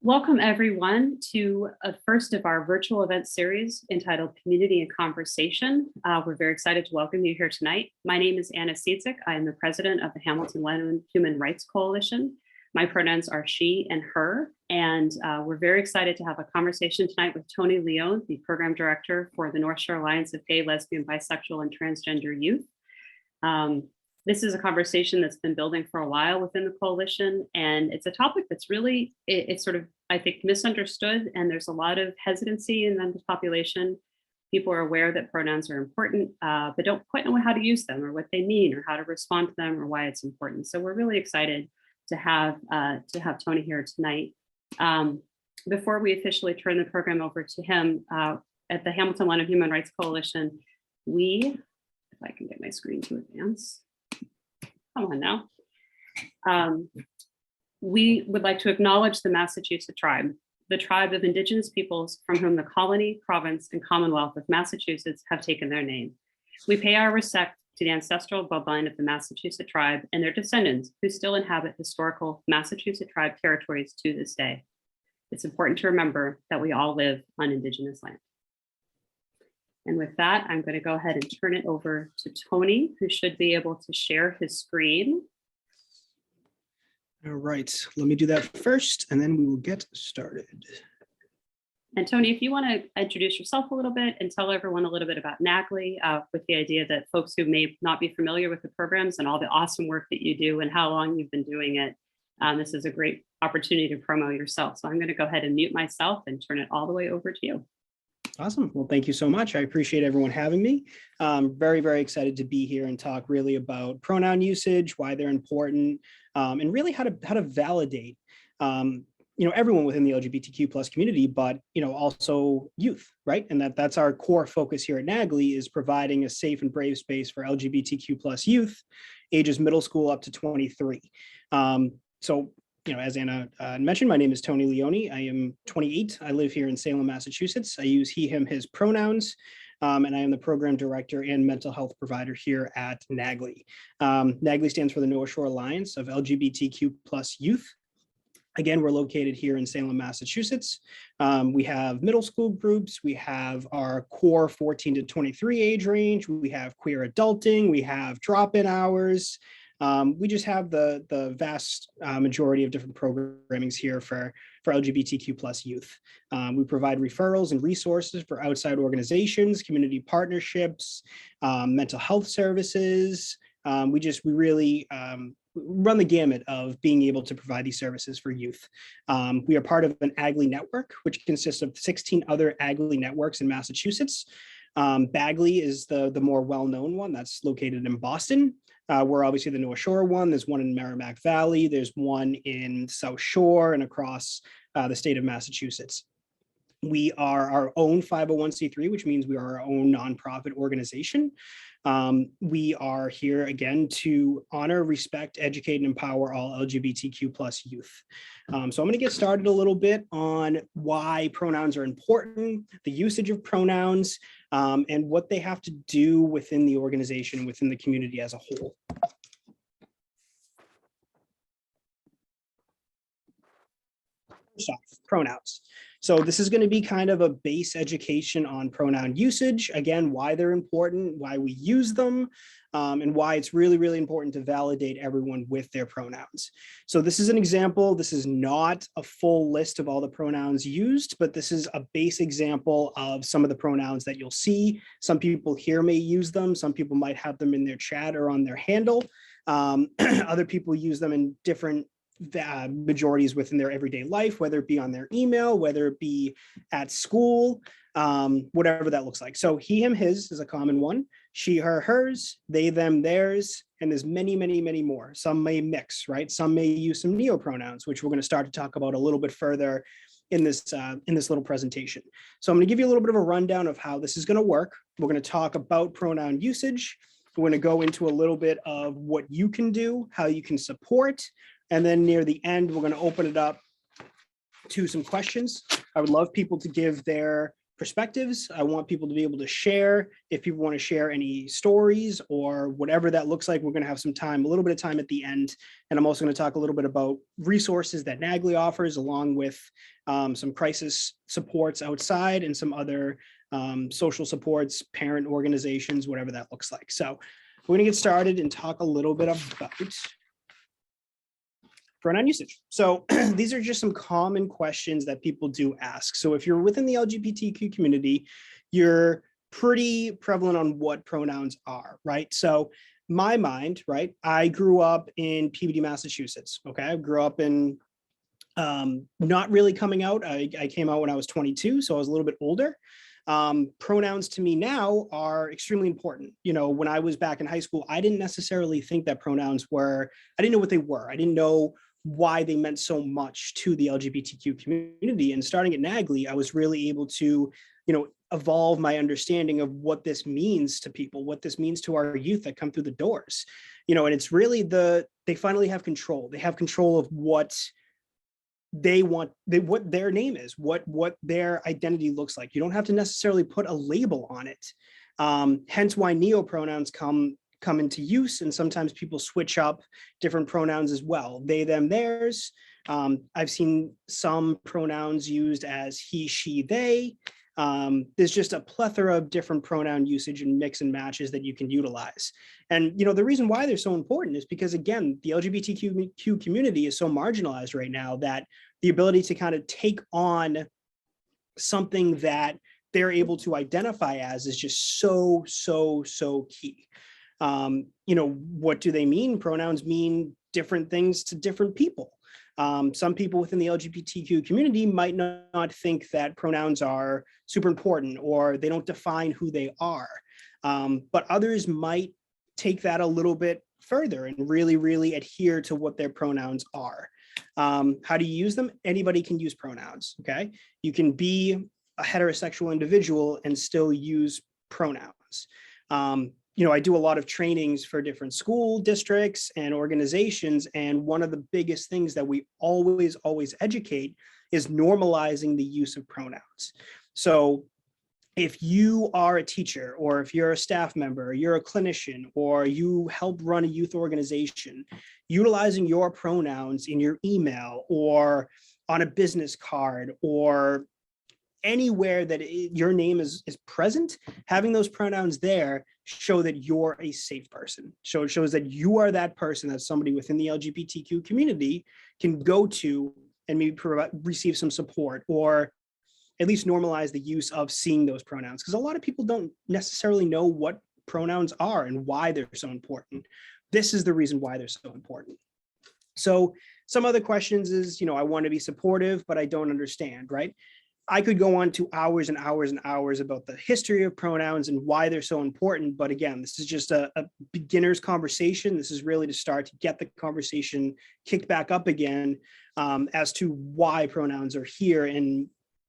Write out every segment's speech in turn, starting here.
Welcome everyone to a first of our virtual event series entitled Community and Conversation. We're very excited to welcome you here tonight. My name is Anna Siedzik. I am the president of the Hamilton-Wenham Human Rights Coalition. My pronouns are she and her, and we're very excited to have a conversation tonight with Tony Leone, the program director for the North Shore Alliance of Gay, Lesbian, Bisexual, and Transgender Youth. This is a conversation that's been building for a while within the coalition, and it's a topic that's really, it's sort of, I think, misunderstood, and there's a lot of hesitancy in the population. People are aware that pronouns are important, but don't quite know how to use them or what they mean or how to respond to them or why it's important. So we're really excited to have Tony here tonight. Before we officially turn the program over to him, at the Hamilton-Wenham Human Rights Coalition, if I can get my screen to advance. Come on now. We would like to acknowledge the Massachusetts tribe, the tribe of Indigenous peoples from whom the colony, province, and Commonwealth of Massachusetts have taken their name. We pay our respect to the ancestral bloodline of the Massachusetts tribe and their descendants who still inhabit historical Massachusetts tribe territories to this day. It's important to remember that we all live on Indigenous land. And with that, I'm going to go ahead and turn it over to Tony, who should be able to share his screen. All right, let me do that first, and then we will get started. And Tony, if you want to introduce yourself a little bit and tell everyone a little bit about NAGLY, with the idea that folks who may not be familiar with the programs and all the awesome work that you do and how long you've been doing it, this is a great opportunity to promo yourself. So I'm going to go ahead and mute myself and turn it all the way over to you. Awesome. Well, thank you so much. I appreciate everyone having me. Very, very excited to be here and talk really about pronoun usage, why they're important, and really how to validate, everyone within the LGBTQ plus community, but also youth, right? And that's our core focus here at NAGLY, is providing a safe and brave space for LGBTQ plus youth, ages middle school up to 23. As Anna mentioned, my name is Tony Leone. I am 28. I live here in Salem, Massachusetts. I use he, him, his pronouns, and I am the program director and mental health provider here at NAGLY. NAGLY stands for the North Shore Alliance of LGBTQ plus youth. Again, we're located here in Salem, Massachusetts. We have middle school groups. We have our core 14 to 23 age range. We have queer adulting. We have drop-in hours. We just have the vast majority of different programmings here for LGBTQ plus youth. We provide referrals and resources for outside organizations, community partnerships, mental health services. We really run the gamut of being able to provide these services for youth. We are part of an NAGLY network, which consists of 16 other NAGLY networks in Massachusetts. BAGLY is the more well-known one that's located in Boston. We're obviously the North Shore one. There's one in Merrimack Valley. There's one in South Shore and across the state of Massachusetts. We are our own 501c3, which means we are our own nonprofit organization. We are here again to honor, respect, educate, and empower all LGBTQ plus youth. So I'm going to get started a little bit on why pronouns are important, the usage of pronouns, and what they have to do within the organization, within the community as a whole. First off, pronouns. So this is going to be kind of a base education on pronoun usage, again, why they're important, why we use them, and why it's really, really important to validate everyone with their pronouns. So this is an example. This is not a full list of all the pronouns used, but this is a base example of some of the pronouns that you'll see. Some people here may use them. Some people might have them in their chat or on their handle. Other people use them in different majorities within their everyday life, whether it be on their email, whether it be at school, whatever that looks like. So he, him, his is a common one. She, her, hers, they, them, theirs, and there's many, many, many more. Some may mix, right? Some may use some neopronouns, which we're going to start to talk about a little bit further in this little presentation. So I'm going to give you a little bit of a rundown of how this is going to work. We're going to talk about pronoun usage. We're going to go into a little bit of what you can do, how you can support. And then near the end, we're going to open it up to some questions. I would love people to give their perspectives. I want people to be able to share. If people want to share any stories or whatever that looks like, we're going to have some time, a little bit of time at the end. And I'm also going to talk a little bit about resources that NAGLY offers, along with some crisis supports outside and some other social supports, parent organizations, whatever that looks like. So we're going to get started and talk a little bit about pronoun usage. So these are just some common questions that people do ask. So if you're within the LGBTQ community, you're pretty prevalent on what pronouns are, right? So my mind, right? I grew up in PBD, Massachusetts. Okay, I grew up in not really coming out. I came out when I was 22, so I was a little bit older. Pronouns to me now are extremely important. You know, when I was back in high school, I didn't necessarily think that pronouns were, I didn't know what they were. I didn't know why they meant so much to the LGBTQ community. And starting at NAGLY, I was really able to, you know, evolve my understanding of what this means to people, what this means to our youth that come through the doors. You know, and it's really they finally have control. They have control of what they want, what their name is, what their identity looks like. You don't have to necessarily put a label on it. Hence why neopronouns come into use, and sometimes people switch up different pronouns as well. They, them, theirs. I've seen some pronouns used as he, she, they. There's just a plethora of different pronoun usage and mix and matches that you can utilize. And, you know, the reason why they're so important is because, again, the LGBTQ community is so marginalized right now that the ability to kind of take on something that they're able to identify as is just so key. You know, what do they mean? Pronouns mean different things to different people. Some people within the LGBTQ community might not think that pronouns are super important, or they don't define who they are. But others might take that a little bit further and really adhere to what their pronouns are. How do you use them? Anybody can use pronouns, okay? You can be a heterosexual individual and still use pronouns. You know, I do a lot of trainings for different school districts and organizations. And one of the biggest things that we always educate is normalizing the use of pronouns. So if you are a teacher, or if you're a staff member, or you're a clinician, or you help run a youth organization, utilizing your pronouns in your email or on a business card or anywhere that your name is present, having those pronouns there show that you're a safe person. So it shows that you are that person that somebody within the LGBTQ community can go to and maybe receive some support, or at least normalize the use of seeing those pronouns. Because a lot of people don't necessarily know what pronouns are and why they're so important. This is the reason why they're so important. So some other questions is, you know, I want to be supportive, but I don't understand, right? I could go on to hours and hours and hours about the history of pronouns and why they're so important. But again, this is just a beginner's conversation. This is really to start to get the conversation kicked back up again as to why pronouns are here, and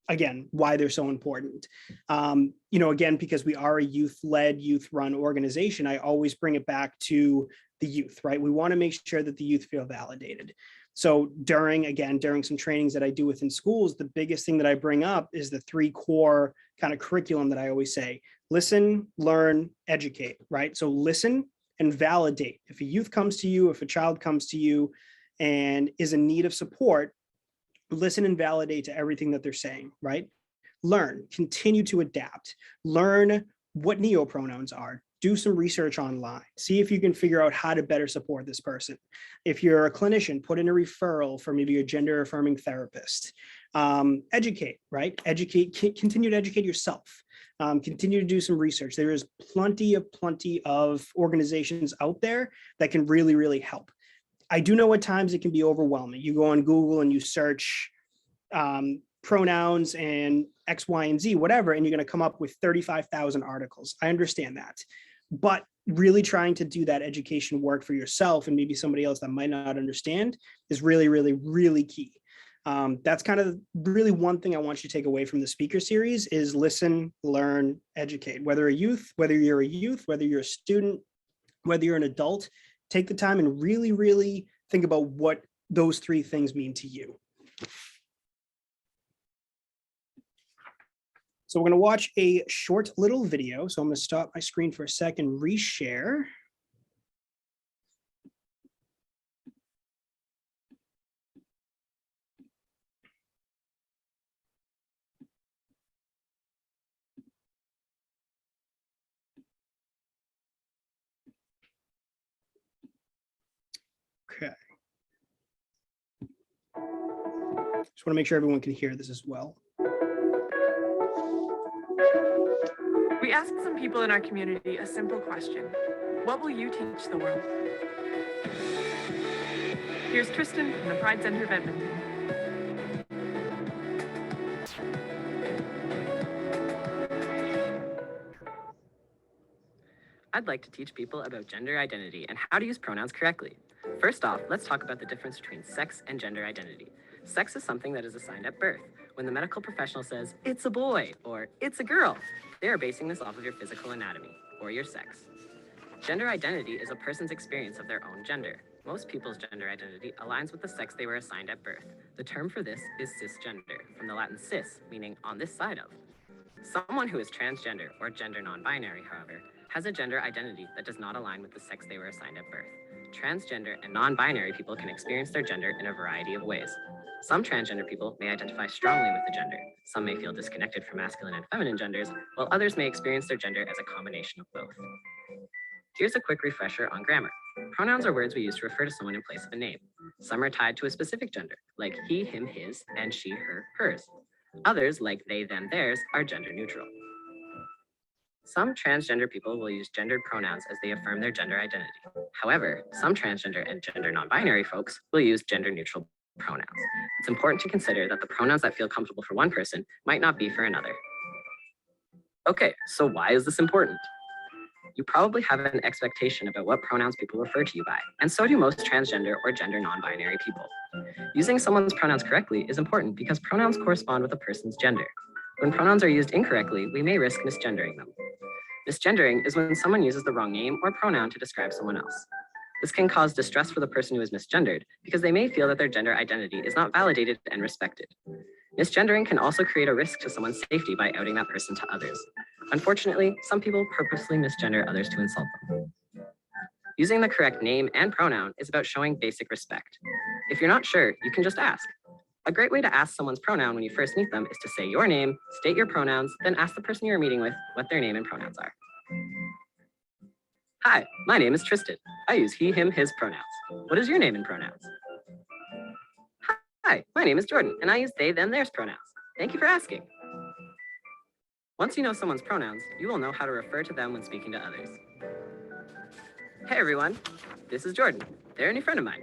again, why they're so important. You know, again, because we are a youth-led, youth-run organization, I always bring it back to the youth, right? We want to make sure that the youth feel validated. So during some trainings that I do within schools, the biggest thing that I bring up is the 3 core kind of curriculum that I always say: listen, learn, educate, right? So listen and validate. If a youth comes to you, if a child comes to you and is in need of support, listen and validate to everything that they're saying, right? Learn, continue to adapt, learn what neopronouns are. Do some research online. See if you can figure out how to better support this person. If you're a clinician, put in a referral for maybe a gender affirming therapist. Educate, right? Educate, continue to educate yourself. Continue to do some research. There is plenty of organizations out there that can really help. I do know at times it can be overwhelming. You go on Google and you search pronouns and X, Y, and Z, whatever, and you're going to come up with 35,000 articles. I understand that. But really trying to do that education work for yourself and maybe somebody else that might not understand is really key. That's kind of really one thing I want you to take away from the speaker series is listen, learn, educate. Whether you're a youth, whether you're a student, whether you're an adult, take the time and really think about what those 3 things mean to you. So we're going to watch a short little video. So I'm going to stop my screen for a second, reshare. Okay. Just want to make sure everyone can hear this as well. We asked some people in our community a simple question. What will you teach the world? Here's Tristan from the Pride Center of Edmonton. I'd like to teach people about gender identity and how to use pronouns correctly. First off, let's talk about the difference between sex and gender identity. Sex is something that is assigned at birth. When the medical professional says, it's a boy, or it's a girl, they are basing this off of your physical anatomy, or your sex. Gender identity is a person's experience of their own gender. Most people's gender identity aligns with the sex they were assigned at birth. The term for this is cisgender, from the Latin cis, meaning on this side of. Someone who is transgender or gender non-binary, however, has a gender identity that does not align with the sex they were assigned at birth. Transgender and non-binary people can experience their gender in a variety of ways. Some transgender people may identify strongly with the gender. Some may feel disconnected from masculine and feminine genders, while others may experience their gender as a combination of both. Here's a quick refresher on grammar. Pronouns are words we use to refer to someone in place of a name. Some are tied to a specific gender, like he, him, his, and she, her, hers. Others, like they, them, theirs, are gender neutral. Some transgender people will use gendered pronouns as they affirm their gender identity. However, some transgender and gender non-binary folks will use gender neutral pronouns. It's important to consider that the pronouns that feel comfortable for one person might not be for another. Okay, so why is this important? You probably have an expectation about what pronouns people refer to you by, and so do most transgender or gender non-binary people. Using someone's pronouns correctly is important because pronouns correspond with a person's gender. When pronouns are used incorrectly, we may risk misgendering them. Misgendering is when someone uses the wrong name or pronoun to describe someone else. This can cause distress for the person who is misgendered because they may feel that their gender identity is not validated and respected. Misgendering can also create a risk to someone's safety by outing that person to others. Unfortunately, some people purposely misgender others to insult them. Using the correct name and pronoun is about showing basic respect. If you're not sure, you can just ask. A great way to ask someone's pronoun when you first meet them is to say your name, state your pronouns, then ask the person you're meeting with what their name and pronouns are. Hi, my name is Tristan. I use he, him, his pronouns. What is your name and pronouns? Hi, my name is Jordan, and I use they, them, theirs pronouns. Thank you for asking. Once you know someone's pronouns, you will know how to refer to them when speaking to others. Hey everyone, this is Jordan. They're a new friend of mine.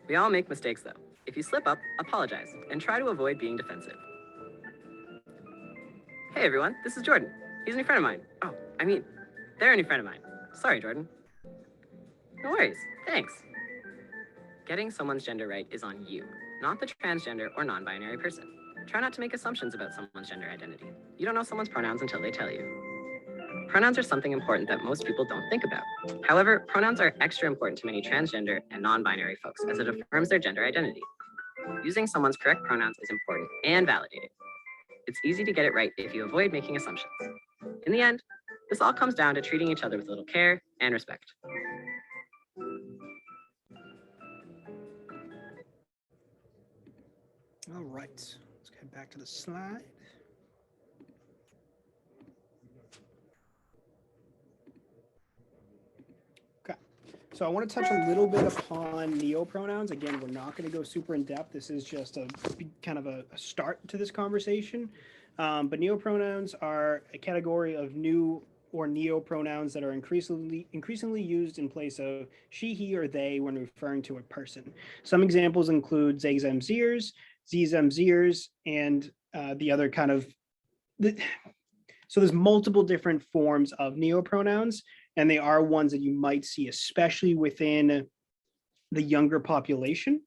We all make mistakes though. If you slip up, apologize, and try to avoid being defensive. Hey everyone, this is Jordan. He's a new friend of mine. Oh, I mean, they're a new friend of mine. Sorry, Jordan. No worries, thanks. Getting someone's gender right is on you, not the transgender or non-binary person. Try not to make assumptions about someone's gender identity. You don't know someone's pronouns until they tell you. Pronouns are something important that most people don't think about. However, pronouns are extra important to many transgender and non-binary folks as it affirms their gender identity. Using someone's correct pronouns is important and validated. It's easy to get it right if you avoid making assumptions. In the end, this all comes down to treating each other with a little care and respect. All right, let's get back to the slide. Okay, so I want to touch a little bit upon neopronouns. Again, we're not going to go super in depth. This is just a kind of a start to this conversation. But neopronouns are a category of new or neopronouns that are increasingly used in place of she, he, or they when referring to a person. Some examples include they, them, theirs, these, them, theirs, and the other kind of. So there's multiple different forms of neopronouns, and they are ones that you might see, especially within the younger population.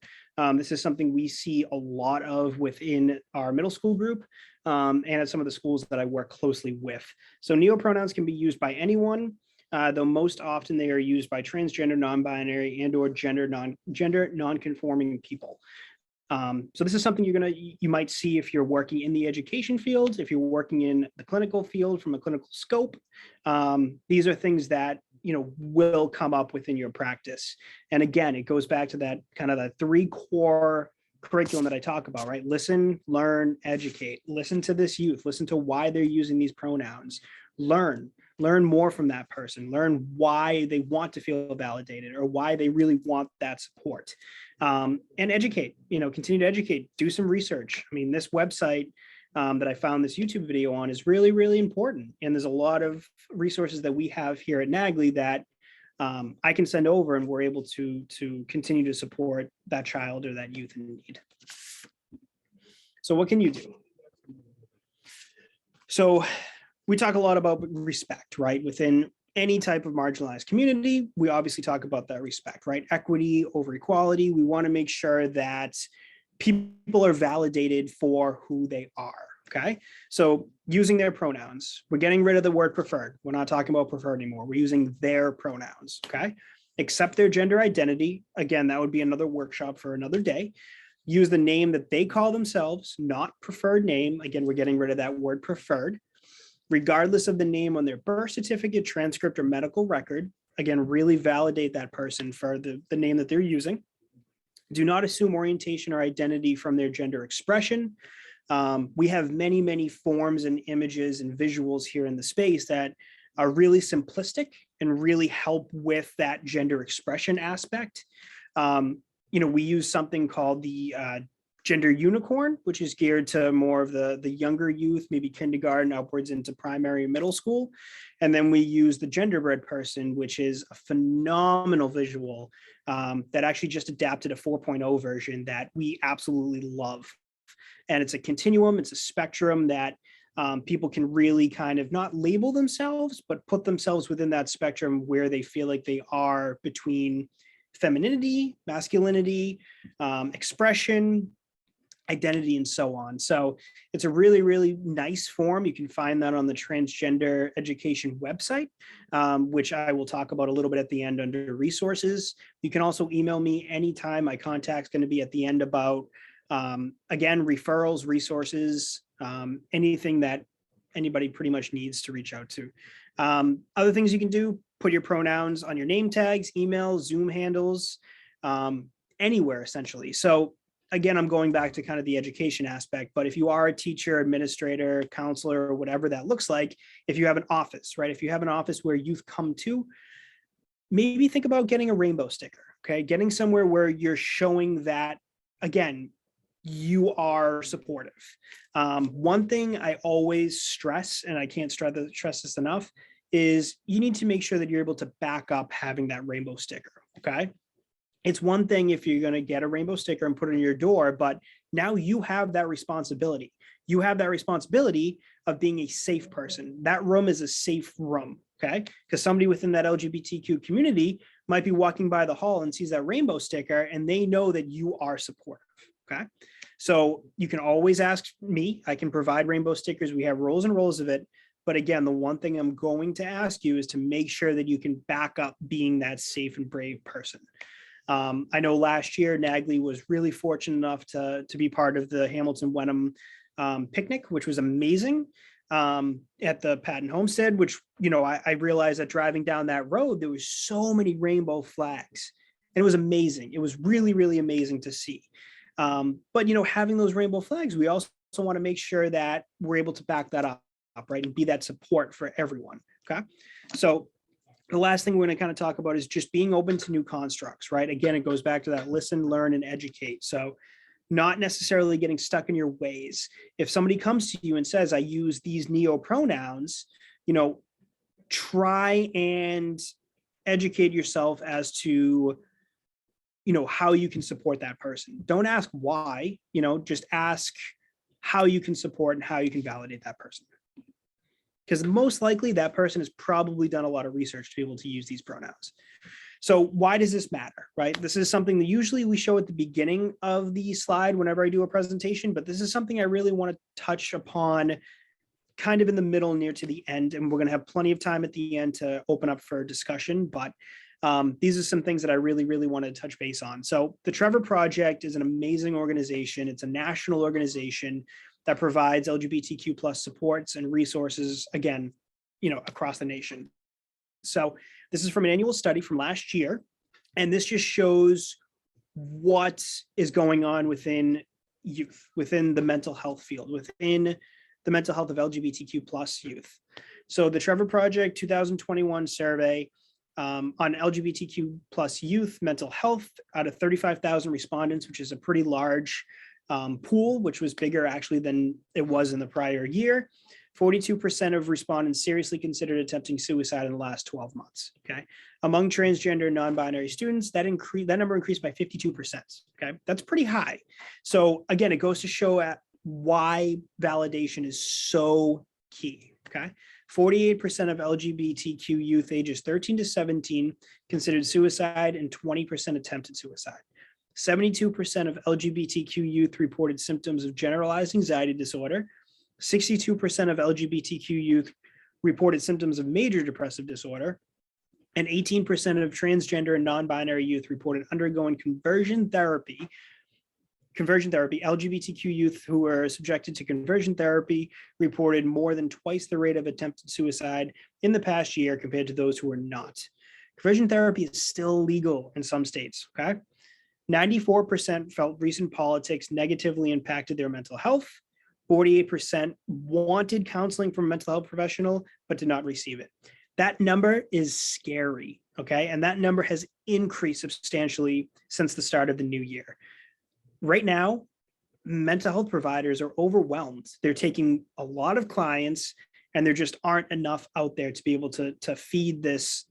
This is something we see a lot of within our middle school group and at some of the schools that I work closely with. So neopronouns can be used by anyone, though most often they are used by transgender, non-binary, and or gender non-conforming people. So this is something you might see if you're working in the education field, if you're working in the clinical field from a clinical scope. These are things that will come up within your practice. And again, it goes back to that kind of the 3 core curriculum that I talk about, right? Listen, learn, educate. Listen to this youth. Listen to why they're using these pronouns. Learn more from that person. Learn why they want to feel validated or why they really want that support. And educate. Continue to educate. Do some research. I mean, this website that I found this YouTube video on is really, really important. And there's a lot of resources that we have here at NAGLY that I can send over, and we're able to continue to support that child or that youth in need. So what can you do? So we talk a lot about respect, right? Within any type of marginalized community, we obviously talk about that respect, right? Equity over equality. We want to make sure that people are validated for who they are. Okay. So using their pronouns, we're getting rid of the word preferred. We're not talking about preferred anymore. We're using their pronouns. Okay. Accept their gender identity. Again, that would be another workshop for another day. Use the name that they call themselves, not preferred name. Again, we're getting rid of that word preferred, regardless of the name on their birth certificate, transcript, or medical record. Again, really validate that person for the name that they're using. Do not assume orientation or identity from their gender expression. We have many, many forms and images and visuals here in the space that are really simplistic and really help with that gender expression aspect. We use something called the gender unicorn, which is geared to more of the younger youth, maybe kindergarten upwards into primary and middle school. And then we use the genderbread person, which is a phenomenal visual that actually just adapted a 4.0 version that we absolutely love. And it's a continuum, it's a spectrum that people can really kind of not label themselves, but put themselves within that spectrum where they feel like they are between femininity, masculinity, expression, identity, and so on. So it's a really, really nice form. You can find that on the Transgender Education website, which I will talk about a little bit at the end under resources. You can also email me anytime. My contact's going to be at the end about, again, referrals, resources, anything that anybody pretty much needs to reach out to. Other things you can do, put your pronouns on your name tags, emails, Zoom handles, anywhere essentially. So again, I'm going back to kind of the education aspect, but if you are a teacher, administrator, counselor, or whatever that looks like, if you have an office, right? If you have an office where youth come to, maybe think about getting a rainbow sticker, okay? Getting somewhere where you're showing that, again, you are supportive. One thing I always stress, and I can't stress this enough, is you need to make sure that you're able to back up having that rainbow sticker, okay? It's one thing if you're going to get a rainbow sticker and put it on your door, but now you have that responsibility. You have that responsibility of being a safe person. That room is a safe room, okay? Because somebody within that LGBTQ community might be walking by the hall and sees that rainbow sticker and they know that you are supportive, okay? So you can always ask me. I can provide rainbow stickers. We have rolls and rolls of it. But again, the one thing I'm going to ask you is to make sure that you can back up being that safe and brave person. I know last year, NAGLY was really fortunate enough to be part of the Hamilton-Wenham picnic, which was amazing at the Patton Homestead, which, I realized that driving down that road, there was so many rainbow flags. And it was amazing. It was really, really amazing to see. But, having those rainbow flags, we also want to make sure that we're able to back that up, right? And be that support for everyone, okay? So the last thing we're going to kind of talk about is just being open to new constructs, right? Again, it goes back to that listen, learn, and educate. So not necessarily getting stuck in your ways. If somebody comes to you and says, I use these neo pronouns, try and educate yourself as to, how you can support that person. Don't ask why, just ask how you can support and how you can validate that person. Because most likely that person has probably done a lot of research to be able to use these pronouns. So why does this matter, right? This is something that usually we show at the beginning of the slide whenever I do a presentation, but this is something I really want to touch upon kind of in the middle, near to the end, and we're going to have plenty of time at the end to open up for discussion. But These are some things that I really, really want to touch base on. So the Trevor Project is an amazing organization. It's a national organization that provides LGBTQ plus supports and resources, again, across the nation. So this is from an annual study from last year, and this just shows what is going on within youth, within the mental health field, within the mental health of LGBTQ plus youth. So the Trevor Project 2021 survey on LGBTQ plus youth mental health out of 35,000 respondents, which is a pretty large pool, which was bigger actually than it was in the prior year. 42% of respondents seriously considered attempting suicide in the last 12 months. Okay, among transgender and non-binary students, that number increased by 52%. Okay, that's pretty high. So again, it goes to show at why validation is so key. Okay, 48% of LGBTQ youth ages 13 to 17 considered suicide, and 20% attempted suicide. 72% of LGBTQ youth reported symptoms of generalized anxiety disorder. 62% of LGBTQ youth reported symptoms of major depressive disorder, and 18% of transgender and non-binary youth reported undergoing conversion therapy. LGBTQ youth who were subjected to conversion therapy reported more than twice the rate of attempted suicide in the past year compared to those who were not. Conversion therapy is still legal in some states, okay? 94% felt recent politics negatively impacted their mental health. 48% wanted counseling from a mental health professional, but did not receive it. That number is scary, okay? And that number has increased substantially since the start of the new year. Right now, mental health providers are overwhelmed. They're taking a lot of clients, and there just aren't enough out there to be able to feed this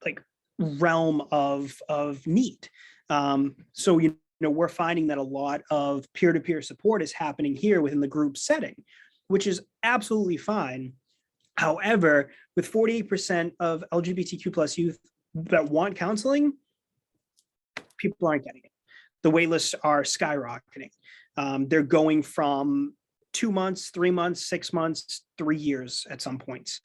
like realm of need. So we're finding that a lot of peer-to-peer support is happening here within the group setting, which is absolutely fine. However, with 48% of LGBTQ plus youth that want counseling, people aren't getting it. The wait lists are skyrocketing. They're going from 2 months, 3 months, 6 months, 3 years at some points.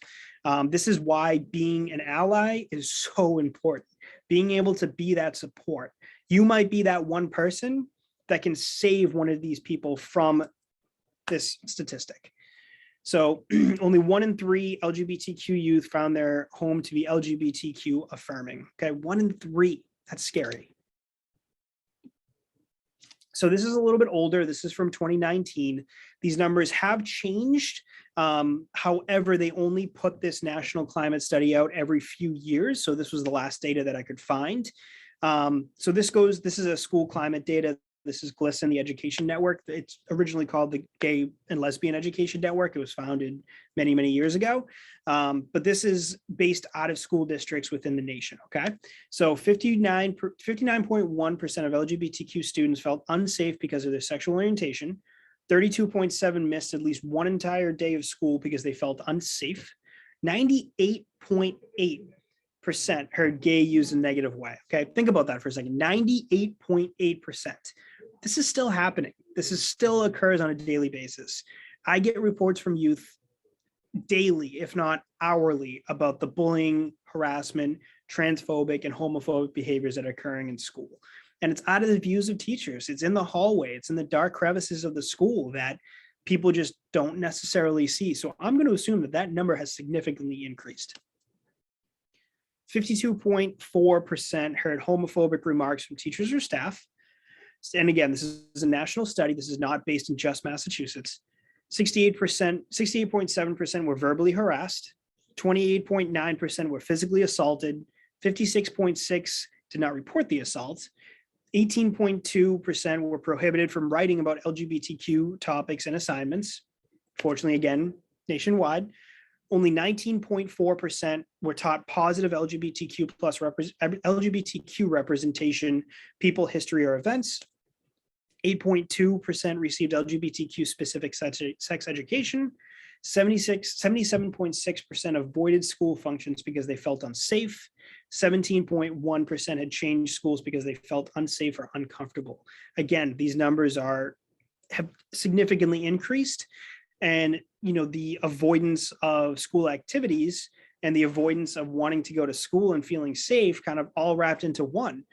This is why being an ally is so important. Being able to be that support. You might be that one person that can save one of these people from this statistic. So only 1 in 3 LGBTQ youth found their home to be LGBTQ affirming. Okay, 1 in 3. That's scary. So this is a little bit older. This is from 2019. These numbers have changed. However, they only put this national climate study out every few years. So this was the last data that I could find. So this is a school climate data. This is GLSEN, the education network. It's originally called the Gay and Lesbian Education Network. It was founded many, many years ago. But this is based out of school districts within the nation, okay? So 59.1% of LGBTQ students felt unsafe because of their sexual orientation. 32.7% missed at least one entire day of school because they felt unsafe. 98.8% heard gay used in a negative way. Okay, think about that for a second. 98.8%. This is still happening. This is still occurs on a daily basis. I get reports from youth daily, if not hourly, about the bullying, harassment, transphobic, and homophobic behaviors that are occurring in school. And it's out of the views of teachers. It's in the hallway. It's in the dark crevices of the school that people just don't necessarily see. So I'm going to assume that that number has significantly increased. 52.4% heard homophobic remarks from teachers or staff. And again, this is a national study. This is not based in just Massachusetts. 68.7% were verbally harassed. 28.9% were physically assaulted. 56.6% did not report the assault. 18.2% were prohibited from writing about LGBTQ topics and assignments. Fortunately, again, nationwide. Only 19.4% were taught positive LGBTQ representation, people, history, or events. 8.2% received LGBTQ specific sex education. 77.6% avoided school functions because they felt unsafe. 17.1% had changed schools because they felt unsafe or uncomfortable. Again, these numbers have significantly increased. And the avoidance of school activities and the avoidance of wanting to go to school and feeling safe kind of all wrapped into one.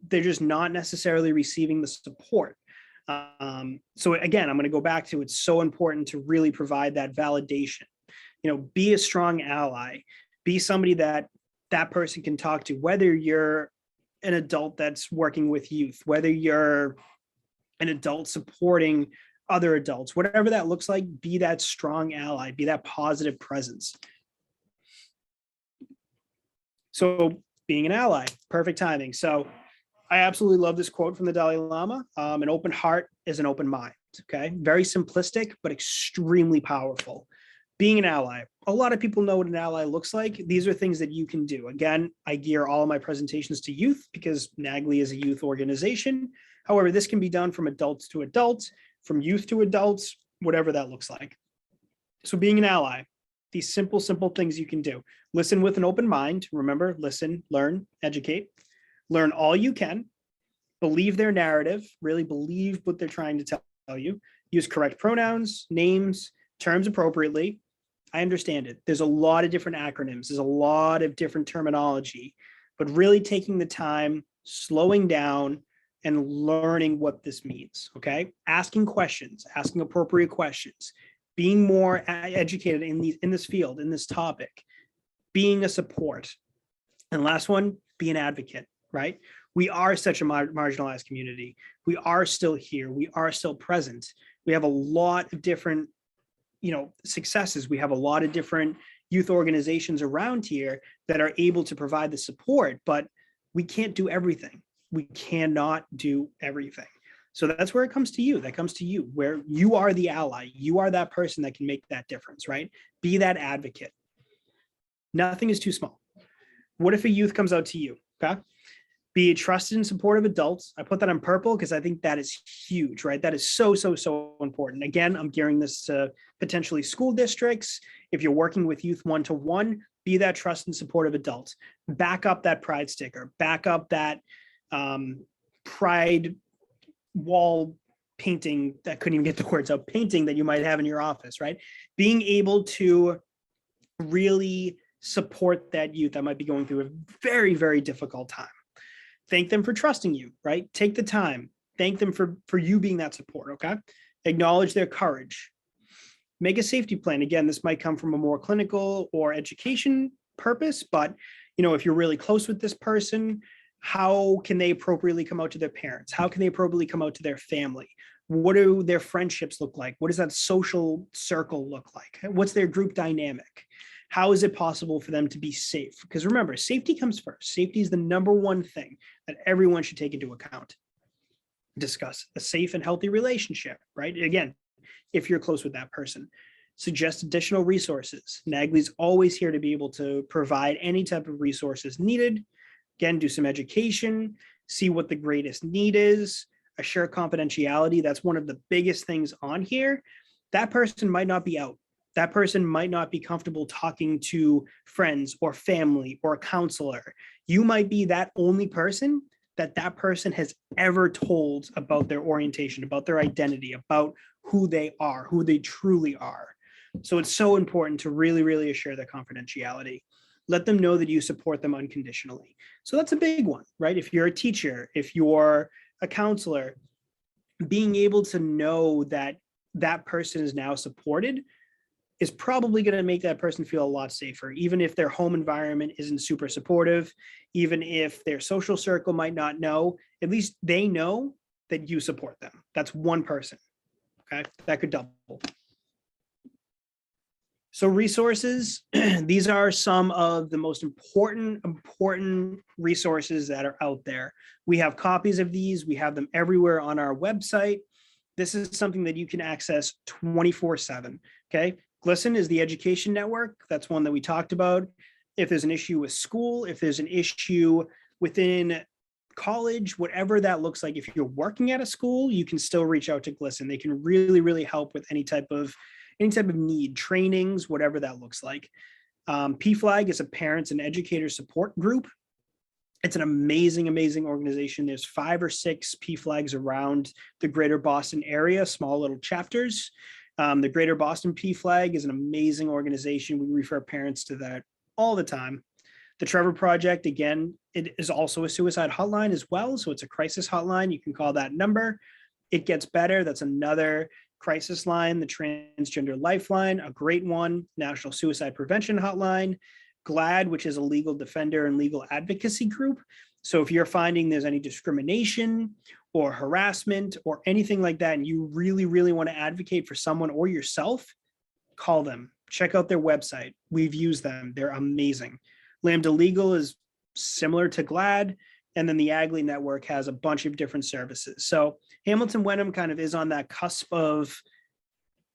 They're just not necessarily receiving the support. So again, I'm going to go back to, it's so important to really provide that validation. Be a strong ally, be somebody that person can talk to, whether you're an adult that's working with youth, whether you're an adult supporting other adults, whatever that looks like, be that strong ally, be that positive presence. So being an ally, perfect timing. So I absolutely love this quote from the Dalai Lama. An open heart is an open mind. Okay. Very simplistic, but extremely powerful. Being an ally. A lot of people know what an ally looks like. These are things that you can do. Again, I gear all of my presentations to youth because NAGLY is a youth organization. However, this can be done from adults to adults, from youth to adults, whatever that looks like. So being an ally, these simple things you can do. Listen with an open mind. Remember, listen, learn, educate. Learn all you can. Believe their narrative. Really believe what they're trying to tell you. Use correct pronouns, names, terms appropriately. I understand it. There's a lot of different acronyms. There's a lot of different terminology, but really taking the time, slowing down, and learning what this means, okay? Asking questions, asking appropriate questions, being more educated in this field, in this topic, being a support. And last one, be an advocate, right? We are such a marginalized community. We are still here. We are still present. We have a lot of different successes. We have a lot of different youth organizations around here that are able to provide the support, but we can't do everything. We cannot do everything. So that's where it comes to you. That comes to you, where you are the ally. You are that person that can make that difference, right? Be that advocate. Nothing is too small. What if a youth comes out to you? Okay. Be a trusted and supportive adult. I put that on purple because I think that is huge, right? That is so important. Again, I'm gearing this to potentially school districts. If you're working with youth one-to-one, be that trusted and supportive adult. Back up that pride sticker. Back up that pride wall painting, that couldn't even get the words out, painting that you might have in your office, right? Being able to really support that youth that might be going through a very difficult time. Thank them for trusting you, right? Take the time. Thank them for you being that support, okay? Acknowledge their courage. Make a safety plan. Again, this might come from a more clinical or education purpose, but if you're really close with this person, how can they appropriately come out to their parents? How can they appropriately come out to their family? What do their friendships look like? What does that social circle look like? What's their group dynamic? How is it possible for them to be safe? Because remember, safety comes first. Safety is the number one thing that everyone should take into account. Discuss a safe and healthy relationship, right? Again, if you're close with that person. Suggest additional resources. NAGLY's always here to be able to provide any type of resources needed. Again, do some education, see what the greatest need is, assure confidentiality. That's one of the biggest things on here. That person might not be out. That person might not be comfortable talking to friends or family or a counselor. You might be that only person that person has ever told about their orientation, about their identity, about who they are, who they truly are. So it's so important to really assure their confidentiality. Let them know that you support them unconditionally. So that's a big one, right? If you're a teacher, if you're a counselor, being able to know that that person is now supported is probably going to make that person feel a lot safer, even if their home environment isn't super supportive, even if their social circle might not know, at least they know that you support them. That's one person, okay? That could double. So resources, these are some of the most important resources that are out there. We have copies of these. We have them everywhere on our website. This is something that you can access 24/7, okay? GLSEN is the education network. That's one that we talked about. If there's an issue with school, if there's an issue within college, whatever that looks like, if you're working at a school, you can still reach out to GLSEN. They can really help with any type of need, trainings, whatever that looks like. PFLAG is a parents and educators support group. It's an amazing organization. There's 5 or 6 PFLAGs around the greater Boston area, small little chapters. The Greater Boston PFLAG is an amazing organization. We refer parents to that all the time. The Trevor Project, again, it is also a suicide hotline as well. So it's a crisis hotline. You can call that number. It Gets Better. That's another crisis line. The Transgender Lifeline, a great one. National Suicide Prevention Hotline. GLAD, which is a legal defender and legal advocacy group. So if you're finding there's any discrimination or harassment or anything like that, and you really, really want to advocate for someone or yourself, call them. Check out their website. We've used them. They're amazing. Lambda Legal is similar to GLAD. And then the NAGLY network has a bunch of different services. So Hamilton-Wenham kind of is on that cusp of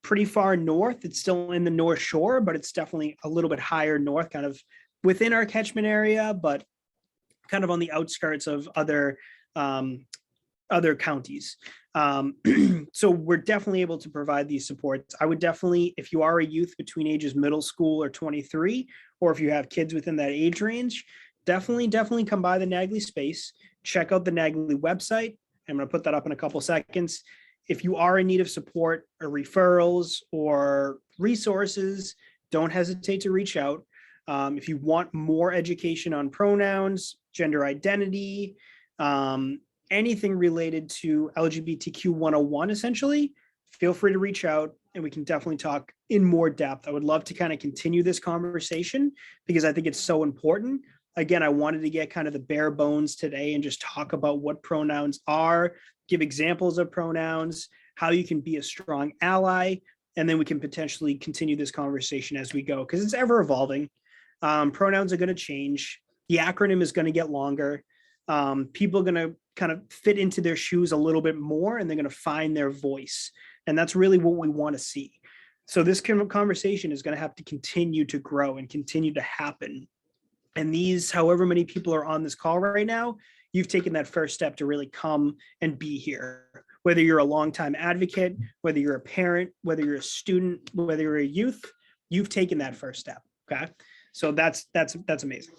pretty far north. It's still in the North Shore, but it's definitely a little bit higher north, kind of within our catchment area, but kind of on the outskirts of other counties. So we're definitely able to provide these supports. I would definitely, if you are a youth between ages middle school or 23, or if you have kids within that age range, definitely come by the NAGLY space. Check out the NAGLY website. I'm going to put that up in a couple seconds. If you are in need of support or referrals or resources, don't hesitate to reach out. If you want more education on pronouns, gender identity, anything related to LGBTQ 101, essentially, feel free to reach out and we can definitely talk in more depth. I would love to kind of continue this conversation because I think it's so important. Again, I wanted to get kind of the bare bones today and just talk about what pronouns are, give examples of pronouns, how you can be a strong ally, and then we can potentially continue this conversation as we go because it's ever evolving. Pronouns are going to change. The acronym is going to get longer. People are going to kind of fit into their shoes a little bit more and they're going to find their voice. And that's really what we want to see. So this conversation is going to have to continue to grow and continue to happen. And these, however many people are on this call right now, you've taken that first step to really come and be here. Whether you're a longtime advocate, whether you're a parent, whether you're a student, whether you're a youth, you've taken that first step. Okay. So that's amazing.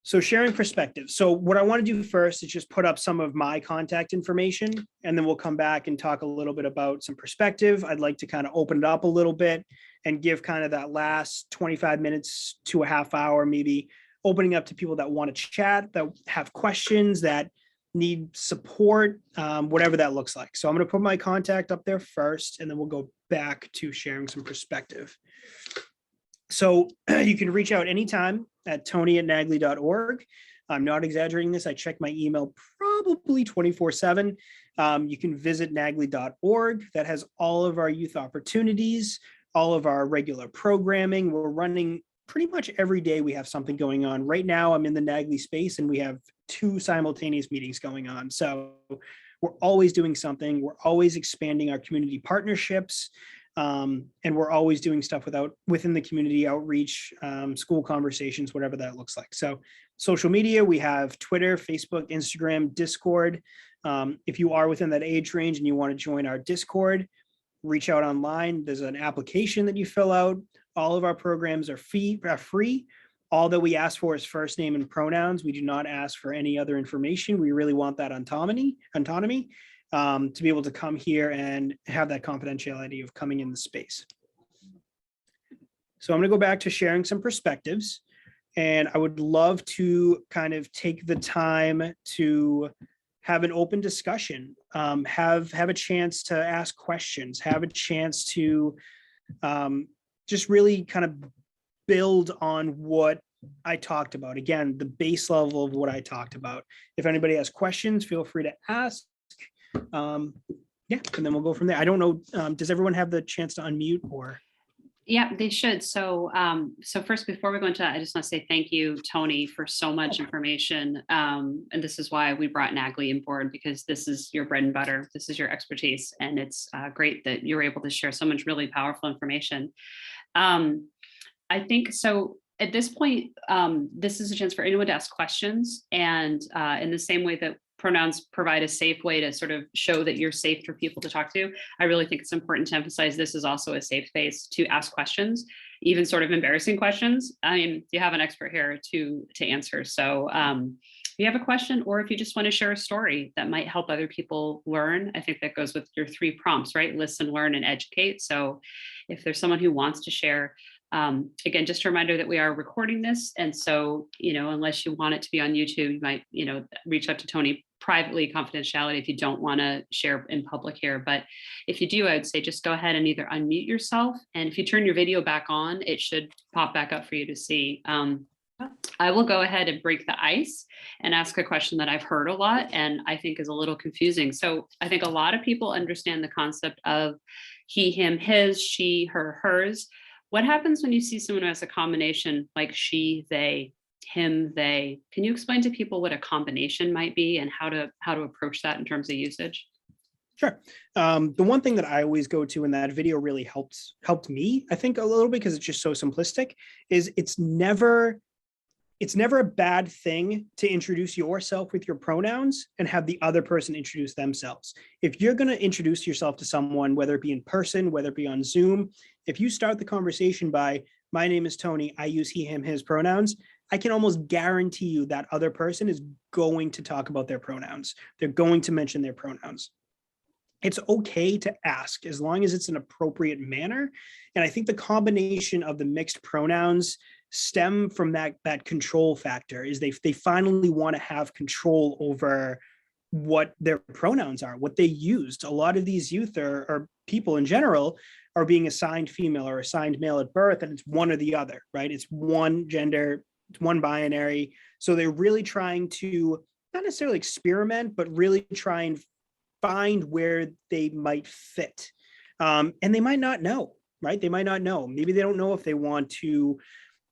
So sharing perspective. So what I want to do first is just put up some of my contact information, and then we'll come back and talk a little bit about some perspective. I'd like to kind of open it up a little bit and give kind of that last 25 minutes to a half hour, maybe opening up to people that want to chat, that have questions, that need support, whatever that looks like. So I'm going to put my contact up there first, and then we'll go back to sharing some perspective. So you can reach out anytime at tony@nagly.org. I'm not exaggerating this. I check my email probably 24/7. You can visit nagly.org. That has all of our youth opportunities, all of our regular programming. We're running pretty much every day. We have something going on. Right now, I'm in the NAGLY space and we have 2 simultaneous meetings going on. So we're always doing something. We're always expanding our community partnerships. And we're always doing stuff within the community outreach, school conversations, whatever that looks like. So social media, we have Twitter, Facebook, Instagram, Discord. If you are within that age range and you want to join our Discord, reach out online. There's an application that you fill out. All of our programs are free. All that we ask for is first name and pronouns. We do not ask for any other information. We really want that autonomy. To be able to come here and have that confidentiality of coming in the space. So I'm going to go back to sharing some perspectives, and I would love to kind of take the time to have an open discussion, have a chance to ask questions, have a chance to just really kind of build on what I talked about. Again, the base level of what I talked about. If anybody has questions, feel free to ask. Yeah, and then we'll go from there. I don't know, does everyone have the chance to unmute or? Yeah, they should. So first, before we go into that, I just want to say thank you, Tony, for so much information. And this is why we brought NAGLY on board, because this is your bread and butter. This is your expertise. And it's great that you're able to share so much really powerful information. I think so. At this point, this is a chance for anyone to ask questions. And in the same way that pronouns provide a safe way to sort of show that you're safe for people to talk to, I really think it's important to emphasize this is also a safe space to ask questions, even sort of embarrassing questions. I mean, you have an expert here to answer. So if you have a question, or if you just want to share a story that might help other people learn, I think that goes with your 3 prompts, right? Listen, learn, and educate. So if there's someone who wants to share Again, just a reminder that we are recording this. And so, unless you want it to be on YouTube, you might, reach out to Tony privately, confidentiality, if you don't want to share in public here. But if you do, I would say just go ahead and either unmute yourself. And if you turn your video back on, it should pop back up for you to see. I will go ahead and break the ice and ask a question that I've heard a lot and I think is a little confusing. So I think a lot of people understand the concept of he, him, his, she, her, hers. What happens when you see someone who has a combination like she, they, him, they? Can you explain to people what a combination might be and how to approach that in terms of usage? Sure. The one thing that I always go to, and that video really helped me, I think, a little bit because it's just so simplistic, is it's never a bad thing to introduce yourself with your pronouns and have the other person introduce themselves. If you're going to introduce yourself to someone, whether it be in person, whether it be on Zoom, if you start the conversation by, my name is Tony, I use he, him, his pronouns, I can almost guarantee you that other person is going to talk about their pronouns. They're going to mention their pronouns. It's okay to ask as long as it's an appropriate manner. And I think the combination of the mixed pronouns stem from that control factor. Is they finally want to have control over what their pronouns are, what they used. A lot of these youth or people in general are being assigned female or assigned male at birth, and it's one or the other, right? It's one gender, it's one binary. So they're really trying to not necessarily experiment, but really try and find where they might fit. And they might not know, right? They might not know. Maybe they don't know if they want to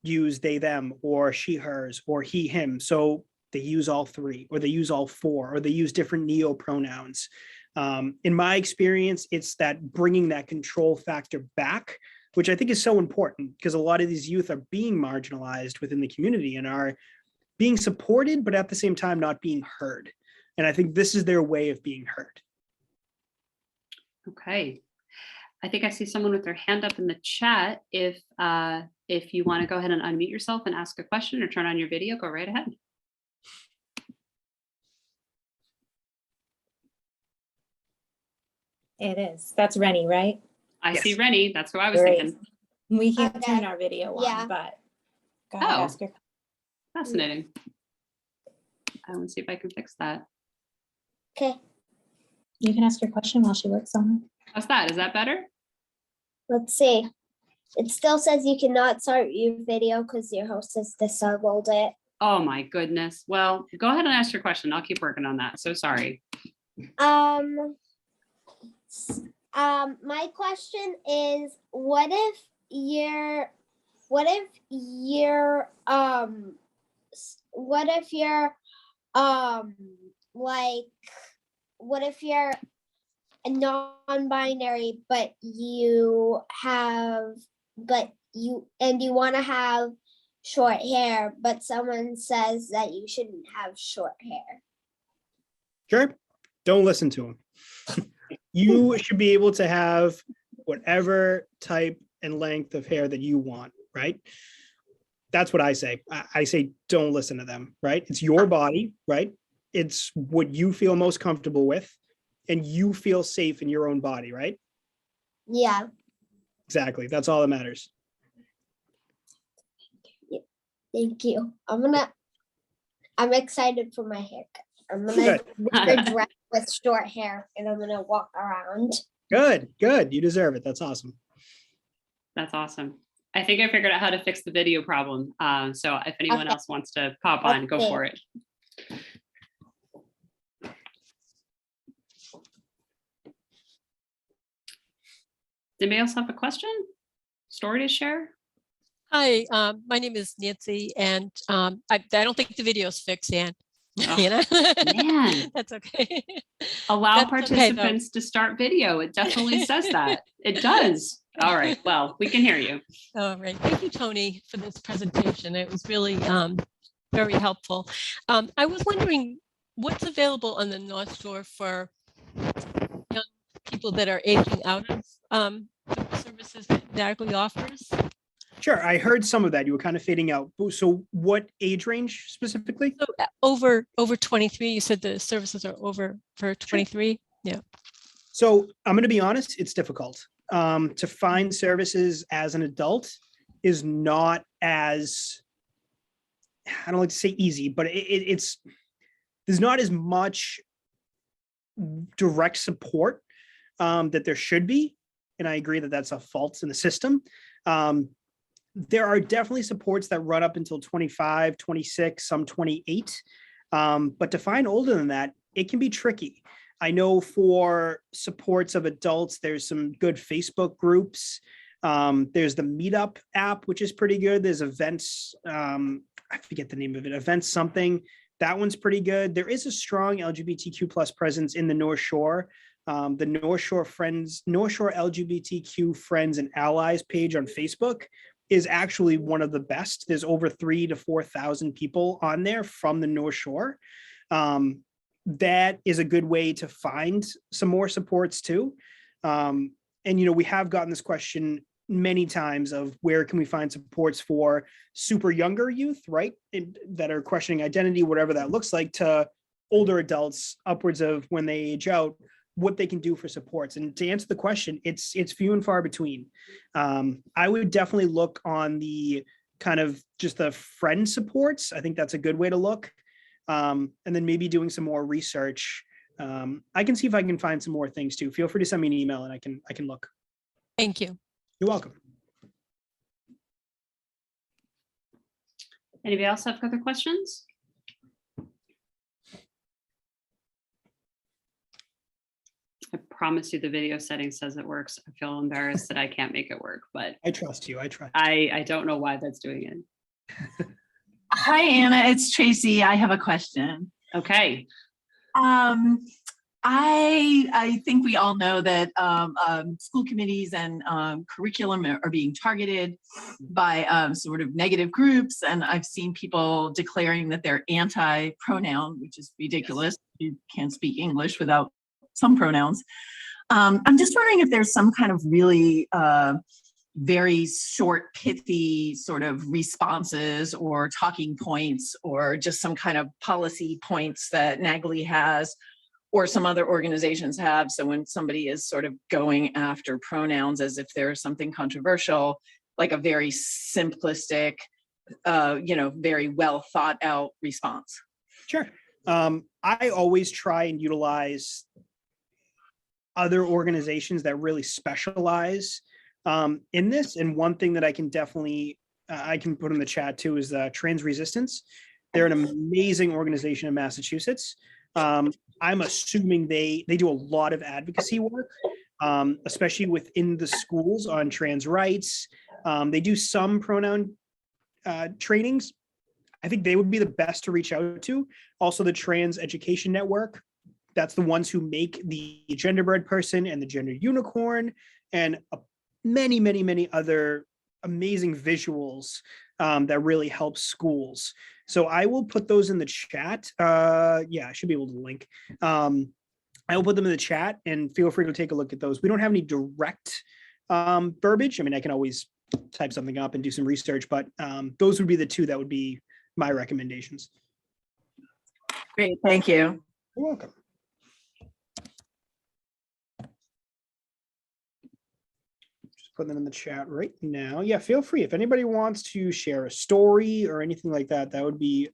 use they, them, or she, hers, or he, him. So they use all three, or they use all four, or they use different neo pronouns. In my experience, it's that bringing that control factor back, which I think is so important because a lot of these youth are being marginalized within the community and are being supported, but at the same time, not being heard. And I think this is their way of being heard. Okay. I think I see someone with their hand up in the chat. If you want to go ahead and unmute yourself and ask a question or turn on your video, go right ahead. It is. That's Rennie, right? I Yes. see Rennie. That's who I was Great. thinking. We can't Okay. turn our video on, Yeah. but go ahead, Oh. ask your. Fascinating. I want to see if I can fix that. Okay, You can ask your question while she works on How's that? Is that better? let's see. It still says you cannot start your video because your host has disabled it. Oh my goodness. Well, go ahead and ask your question. I'll keep working on that. So sorry. My question is, what if you're a non-binary, but you want to have short hair, but someone says that you shouldn't have short hair. Sure. Don't listen to them. You should be able to have whatever type and length of hair that you want, right? That's what I say. I say, don't listen to them, right? It's your body, right? It's what you feel most comfortable with, and you feel safe in your own body, right? Yeah. Exactly. That's all that matters. Thank you. I'm excited for my haircut. I'm gonna Good. wear a dress with short hair and I'm gonna walk around. Good. You deserve it. That's awesome. That's awesome. I think I figured out how to fix the video problem. So if anyone Okay. else wants to pop on, go Okay. for it. Does anybody else have a question? Story to share? Hi, my name is Nancy, and I don't think the video is fixed, Ann. Oh, You know? man. That's okay. Allow That's okay, though. participants to start video. It definitely says that. It does. All right. Well, we can hear you. All right. Thank you, Tony, for this presentation. It was really very helpful. I was wondering what's available on the North Shore for young people that are aging out of the services that NAGLY offers. Sure. I heard some of that. You were kind of fading out. So what age range specifically? So over 23, you said the services are over for 23. Yeah. So I'm going to be honest, it's difficult to find services as an adult is not as, I don't like to say easy, but it's there's not as much direct support that there should be. And I agree that that's a fault in the system. There are definitely supports that run up until 25, 26, some 28. But to find older than that, it can be tricky. I know for supports of adults, there's some good Facebook groups. There's the Meetup app, which is pretty good. There's events, I forget the name of it, events something. That one's pretty good. There is a strong LGBTQ plus presence in the North Shore. The North Shore LGBTQ Friends and Allies page on Facebook is actually one of the best. There's over 3,000 to 4,000 people on there from the North Shore. That is a good way to find some more supports too. And, we have gotten this question many times of where can we find supports for super younger youth, right? That are questioning identity, whatever that looks like, to older adults upwards of when they age out, what they can do for supports. And to answer the question, it's few and far between. I would definitely look on the kind of just the friend supports. I think that's a good way to look. And then maybe doing some more research. I can see if I can find some more things too. Feel free to send me an email and I can look. Thank you. You're welcome. Anybody else have other questions? I promise you the video setting says it works. I feel embarrassed that I can't make it work, but I trust you. I don't know why that's doing it. Hi, Anna, it's Tracy. I have a question. Okay. I think we all know that school committees and curriculum are being targeted by sort of negative groups, and I've seen people declaring that they're anti-pronoun, which is ridiculous. You can't speak English without some pronouns. I'm just wondering if there's some kind of really very short, pithy sort of responses or talking points, or just some kind of policy points that NAGLY has, or some other organizations have. So when somebody is sort of going after pronouns as if there's something controversial, like a very simplistic, very well thought out response. Sure. I always try and utilize other organizations that really specialize in this. And one thing that I can definitely, I can put in the chat too, is Trans Resistance. They're an amazing organization in Massachusetts. I'm assuming they do a lot of advocacy work, especially within the schools on trans rights. They do some pronoun trainings. I think they would be the best to reach out to. Also the Trans Education Network. That's the ones who make the genderbread person and the gender unicorn and many, many, many other amazing visuals that really help schools. So I will put those in the chat. Yeah, I should be able to link. I will put them in the chat and feel free to take a look at those. We don't have any direct verbiage. I mean, I can always type something up and do some research, but those would be the two that would be my recommendations. Great, thank you. You're welcome. Put them in the chat right now. Yeah, feel free. If anybody wants to share a story or anything like that, that would be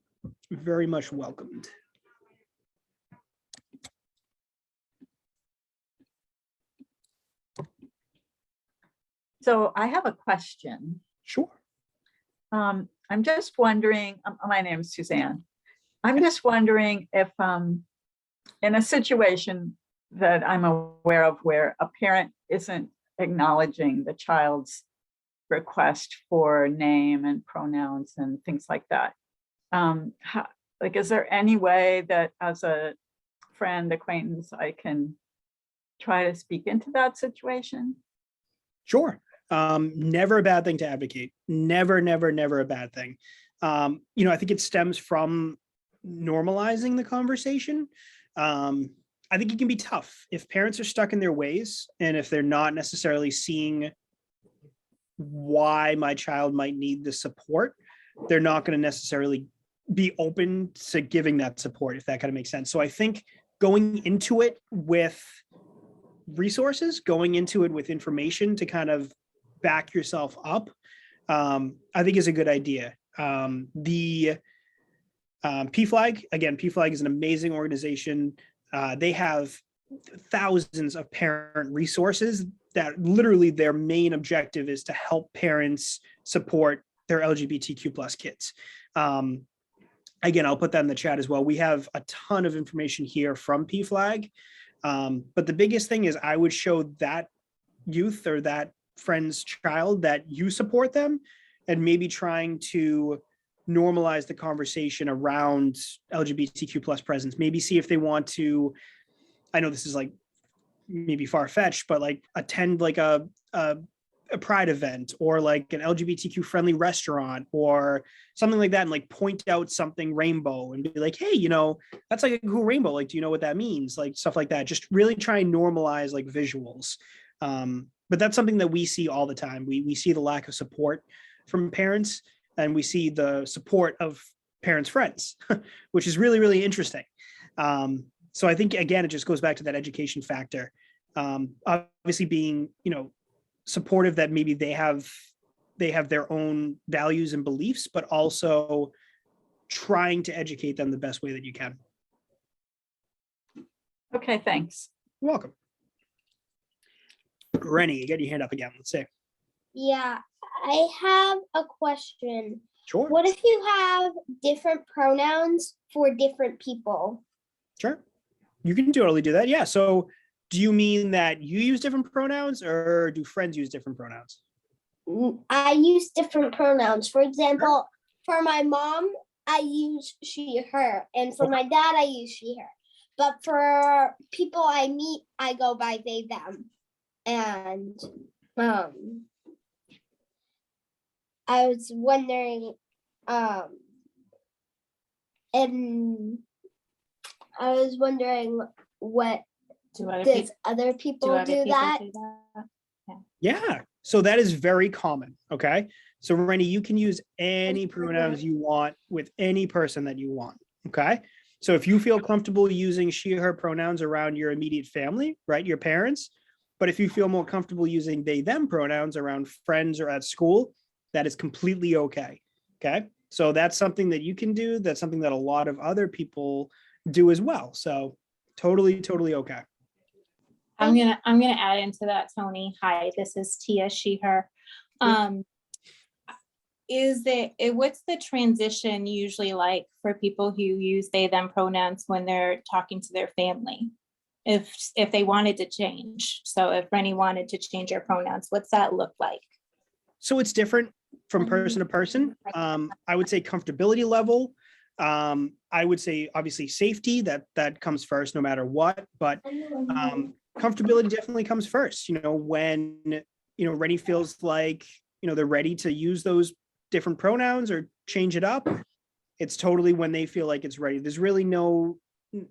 very much welcomed. So I have a question. Sure. I'm just wondering, my name is Suzanne. I'm just wondering if in a situation that I'm aware of where a parent isn't acknowledging the child's request for name and pronouns and things like that. Is there any way that as a friend, acquaintance, I can try to speak into that situation? Sure. Never a bad thing to advocate. Never, never, never a bad thing. I think it stems from normalizing the conversation. I think it can be tough if parents are stuck in their ways and if they're not necessarily seeing why my child might need the support, they're not going to necessarily be open to giving that support, if that kind of makes sense. So I think going into it with resources, going into it with information to kind of back yourself up I think is a good idea. The PFLAG, again, PFLAG is an amazing organization. They have thousands of parent resources that literally their main objective is to help parents support their LGBTQ plus kids. Again, I'll put that in the chat as well. We have a ton of information here from PFLAG. But the biggest thing is I would show that youth or that friend's child that you support them, and maybe trying to normalize the conversation around LGBTQ plus presence. Maybe see if they want to, I know this is like maybe far-fetched, but like attend like a pride event or like an LGBTQ friendly restaurant or something like that, and like point out something rainbow and be like, hey, you know, that's like a cool rainbow. Like, do you know what that means? Like stuff like that. Just really try and normalize like visuals. But that's something that we see all the time. We see the lack of support from parents, and we see the support of parents' friends, which is really, really interesting. So I think, again, it just goes back to that education factor. Obviously being, you know, supportive that maybe they have their own values and beliefs, but also trying to educate them the best way that you can. Okay, thanks. You're welcome. Rennie, you got your hand up again. Let's see. Yeah, I have a question. Sure. What if you have different pronouns for different people? Sure. You can totally do that. Yeah. So do you mean that you use different pronouns, or do friends use different pronouns? I use different pronouns. For example, for my mom, I use she, her. And for my dad, I use she, her. But for people I meet, I go by they, them. And I was wondering, what does other people do that? Yeah. So that is very common. Okay. So Rennie, you can use any pronouns you want with any person that you want. Okay. So if you feel comfortable using she, her pronouns around your immediate family, right, your parents, but if you feel more comfortable using they, them pronouns around friends or at school, that is completely okay. Okay. So that's something that you can do. That's something that a lot of other people do as well. So totally, totally okay. I'm gonna add into that, Tony. Hi, this is Tia, she, her. What's the transition usually like for people who use they, them pronouns when they're talking to their family? If they wanted to change. So if Rennie wanted to change her pronouns, what's that look like? So it's different from person to person. I would say comfortability level. I would say obviously safety, that comes first no matter what, but comfortability definitely comes first. You know, when, you know, Rennie feels like, you know, they're ready to use those different pronouns or change it up, it's totally when they feel like it's ready. There's really no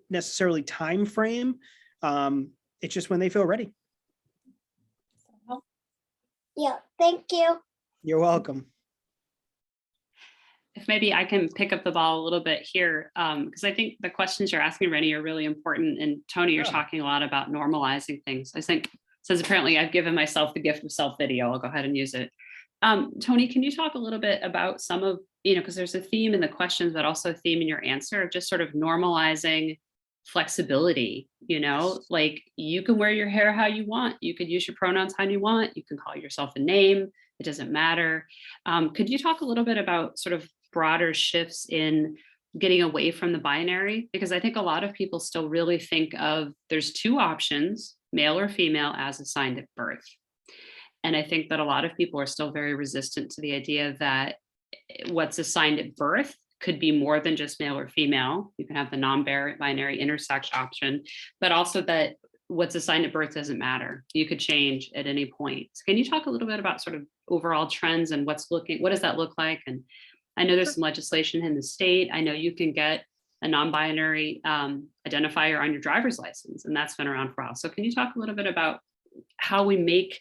necessarily time frame. It's just when they feel ready. Yeah, thank you. You're welcome. If maybe I can pick up the ball a little bit here, because I think the questions you're asking, Rennie, are really important. And Tony, you're talking a lot about normalizing things. I think, since apparently I've given myself the gift of self-video, I'll go ahead and use it. Tony, can you talk a little bit about some of, you know, because there's a theme in the questions, but also a theme in your answer of just sort of normalizing flexibility, you know, like you can wear your hair how you want, you could use your pronouns how you want, you can call yourself a name, it doesn't matter. Could you talk a little bit about sort of broader shifts in getting away from the binary? Because I think a lot of people still really think of there's two options, male or female, as assigned at birth. And I think that a lot of people are still very resistant to the idea that what's assigned at birth could be more than just male or female. You can have the non-binary intersex option, but also that what's assigned at birth doesn't matter. You could change at any point. So can you talk a little bit about sort of overall trends and what does that look like? And I know there's some legislation in the state. I know you can get a non-binary identifier on your driver's license, and that's been around for a while. So can you talk a little bit about how we make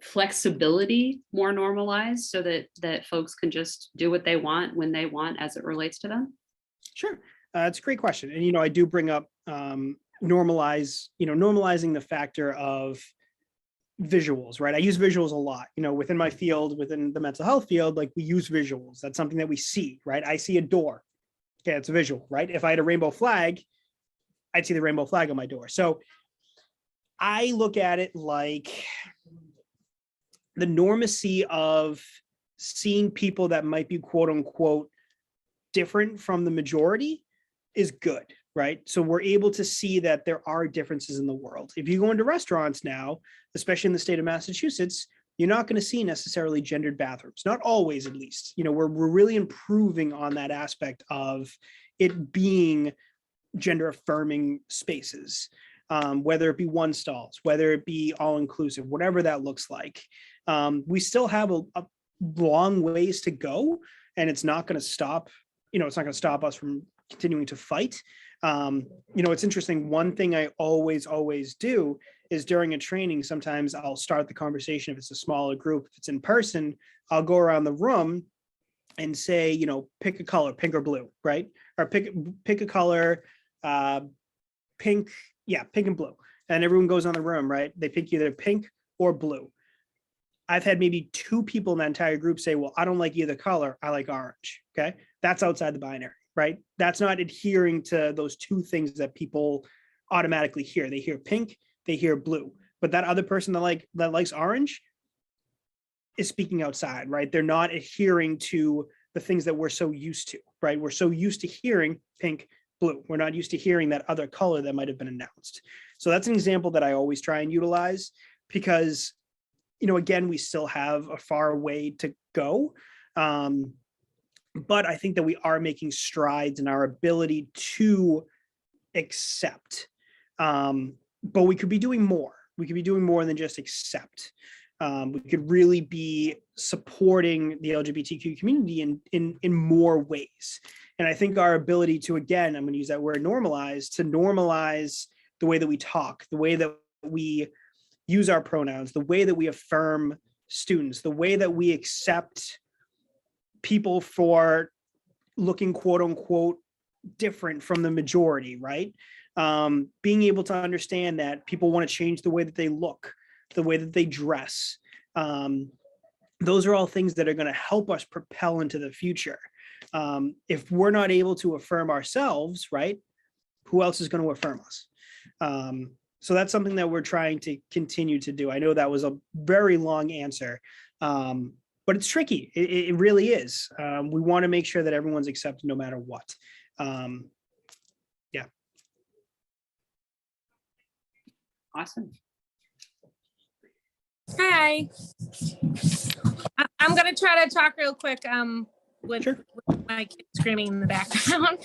flexibility more normalized so that folks can just do what they want when they want as it relates to them? Sure. It's a great question. And, you know, I do bring up normalizing the factor of visuals, right? I use visuals a lot, within my field, within the mental health field, like we use visuals. That's something that we see, right? I see a door. Okay, it's a visual, right? If I had a rainbow flag, I'd see the rainbow flag on my door. So I look at it like the normacy of seeing people that might be quote unquote different from the majority is good, right? So we're able to see that there are differences in the world. If you go into restaurants now, especially in the state of Massachusetts, you're not going to see necessarily gendered bathrooms, not always at least. We're really improving on that aspect of it being gender affirming spaces, whether it be one stalls, whether it be all inclusive, whatever that looks like. We still have a long ways to go, and it's not going to stop, it's not going to stop us from continuing to fight. It's interesting. One thing I always do is during a training, sometimes I'll start the conversation. If it's a smaller group, if it's in person, I'll go around the room and say, pick a color, pink or blue, right? Or pick a color, pink and blue. And everyone goes on the room, right? They pick either pink or blue. I've had maybe 2 people in that entire group say, well, I don't like either color. I like orange. Okay. That's outside the binary, right? That's not adhering to those 2 things that people automatically hear. They hear pink, they hear blue, but that other person that likes orange is speaking outside, right? They're not adhering to the things that we're so used to, right? We're so used to hearing pink, blue. We're not used to hearing that other color that might've been announced. So that's an example that I always try and utilize because, again, we still have a far way to go. But I think that we are making strides in our ability to accept. But we could be doing more. We could be doing more than just accept. We could really be supporting the LGBTQ community in more ways. And I think our ability to, again, I'm going to use that word normalize, to normalize the way that we talk, the way that we use our pronouns, the way that we affirm students, the way that we accept people for looking quote unquote different from the majority, right? Being able to understand that people want to change the way that they look, the way that they dress. Those are all things that are going to help us propel into the future. If we're not able to affirm ourselves, right, who else is going to affirm us? So that's something that we're trying to continue to do. I know that was a very long answer, but it's tricky. It really is. We want to make sure that everyone's accepted no matter what. Yeah. Awesome. Hi. I'm going to try to talk real quick with my kids screaming in the background.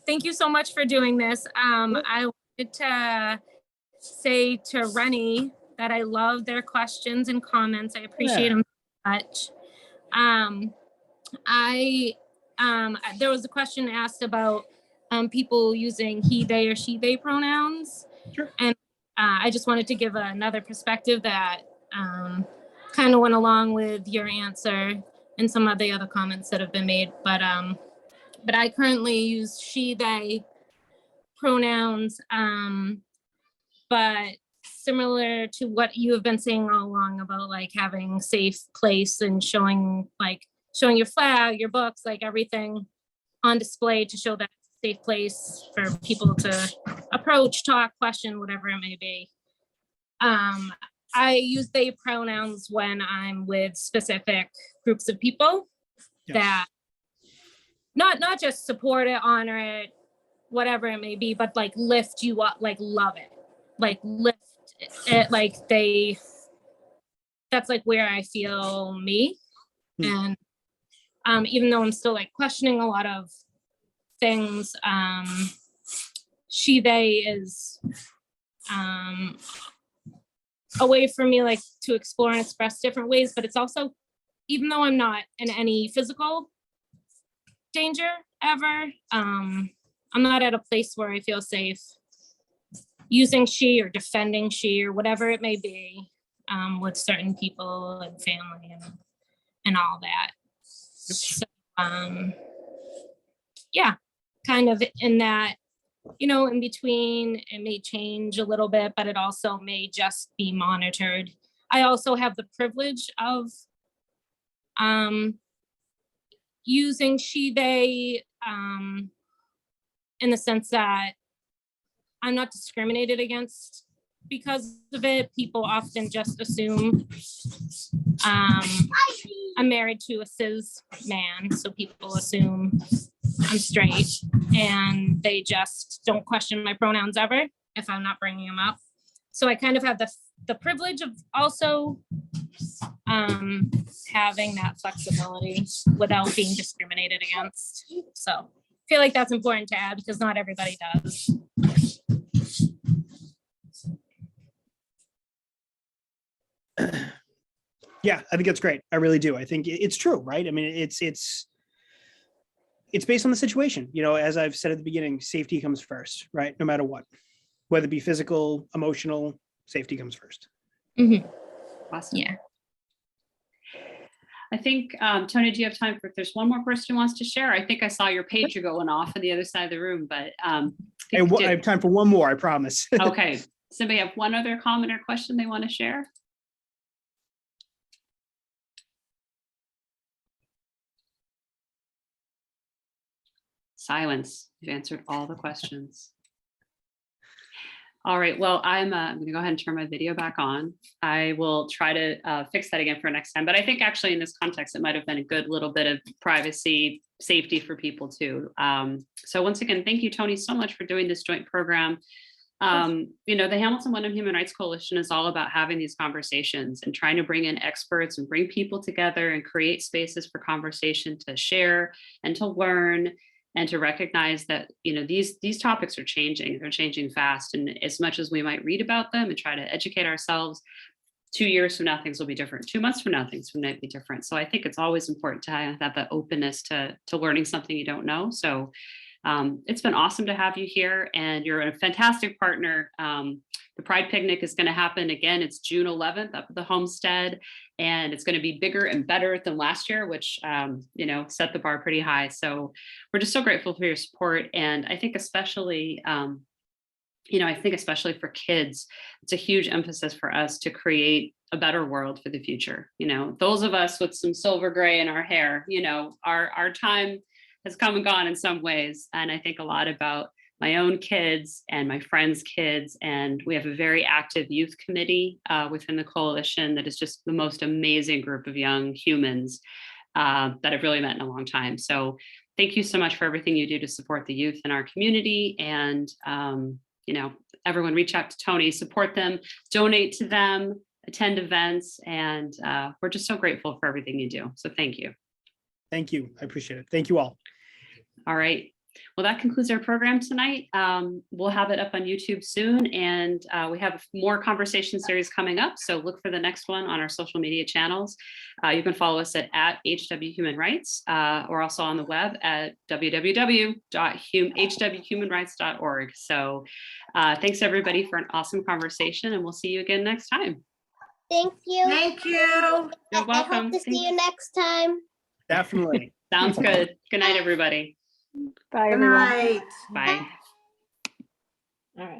Thank you so much for doing this. I wanted to say to Rennie that I love their questions and comments. I appreciate them so much. There was a question asked about people using he, they, or she, they pronouns. Sure. And I just wanted to give another perspective that kind of went along with your answer and some of the other comments that have been made. But I currently use she, they pronouns, but similar to what you have been saying all along about like having safe place and showing your flag, your books, like everything on display to show that it's a safe place for people to approach, talk, question, whatever it may be. I use they pronouns when I'm with specific groups of people that not just support it, honor it, whatever it may be, but like lift you up, like love it, like lift it, like that's like where I feel me. And even though I'm still like questioning a lot of things, she, they is a way for me like to explore and express different ways, but it's also, even though I'm not in any physical danger ever, I'm not at a place where I feel safe using she or defending she or whatever it may be with certain people and family and all that. So, yeah, kind of in that in between, it may change a little bit, but it also may just be monitored. I also have the privilege of using she, they, in the sense that I'm not discriminated against because of it. People often just assume I'm married to a cis man, so people assume I'm straight, and they just don't question my pronouns ever if I'm not bringing them up. So I kind of have the privilege of also having that flexibility without being discriminated against. So I feel like that's important to add because not everybody does. Yeah, I think that's great. I really do. I think it's true, right? I mean, it's based on the situation. As I've said at the beginning, safety comes first, right? No matter what, whether it be physical, emotional, safety comes first. Mm-hmm. Awesome. Yeah. I think, Tony, do you have time for, if there's one more person who wants to share? I think I saw your pager going off on the other side of the room, but I have time for one more, I promise. Okay. Does anybody have one other comment or question they want to share? Silence. You've answered all the questions. All right, well, I'm going to go ahead and turn my video back on. I will try to fix that again for next time, but I think actually in this context, it might have been a good little bit of privacy, safety for people too. So once again, thank you, Tony, so much for doing this joint program. The Hamilton-Wenham Human Rights Coalition is all about having these conversations and trying to bring in experts and bring people together and create spaces for conversation to share and to learn and to recognize that, these topics are changing. They're changing fast. And as much as we might read about them and try to educate ourselves, 2 years from now, things will be different. 2 months from now, things might be different. So I think it's always important to have that openness to learning something you don't know. So it's been awesome to have you here, and you're a fantastic partner. The Pride Picnic is going to happen again. It's June 11th up at the Homestead, and it's going to be bigger and better than last year, which, set the bar pretty high. So we're just so grateful for your support. And I think especially, especially for kids, it's a huge emphasis for us to create a better world for the future. Those of us with some silver gray in our hair, our time has come and gone in some ways. And I think a lot about my own kids and my friends' kids. And we have a very active youth committee within the coalition that is just the most amazing group of young humans that I've really met in a long time. So thank you so much for everything you do to support the youth in our community. And, everyone reach out to Tony, support them, donate to them, attend events. And we're just so grateful for everything you do. So thank you. Thank you. I appreciate it. Thank you all. All right. Well, that concludes our program tonight. We'll have it up on YouTube soon, and we have more conversation series coming up. So look for the next one on our social media channels. You can follow us at HW Human Rights, or also on the web at www.hwhumanrights.org. So thanks everybody for an awesome conversation, and we'll see you again next time. Thank you. Thank you. You're I welcome. hope to see you next time. Definitely. Sounds good. Good night, everybody. Bye, Good everyone. night. Bye.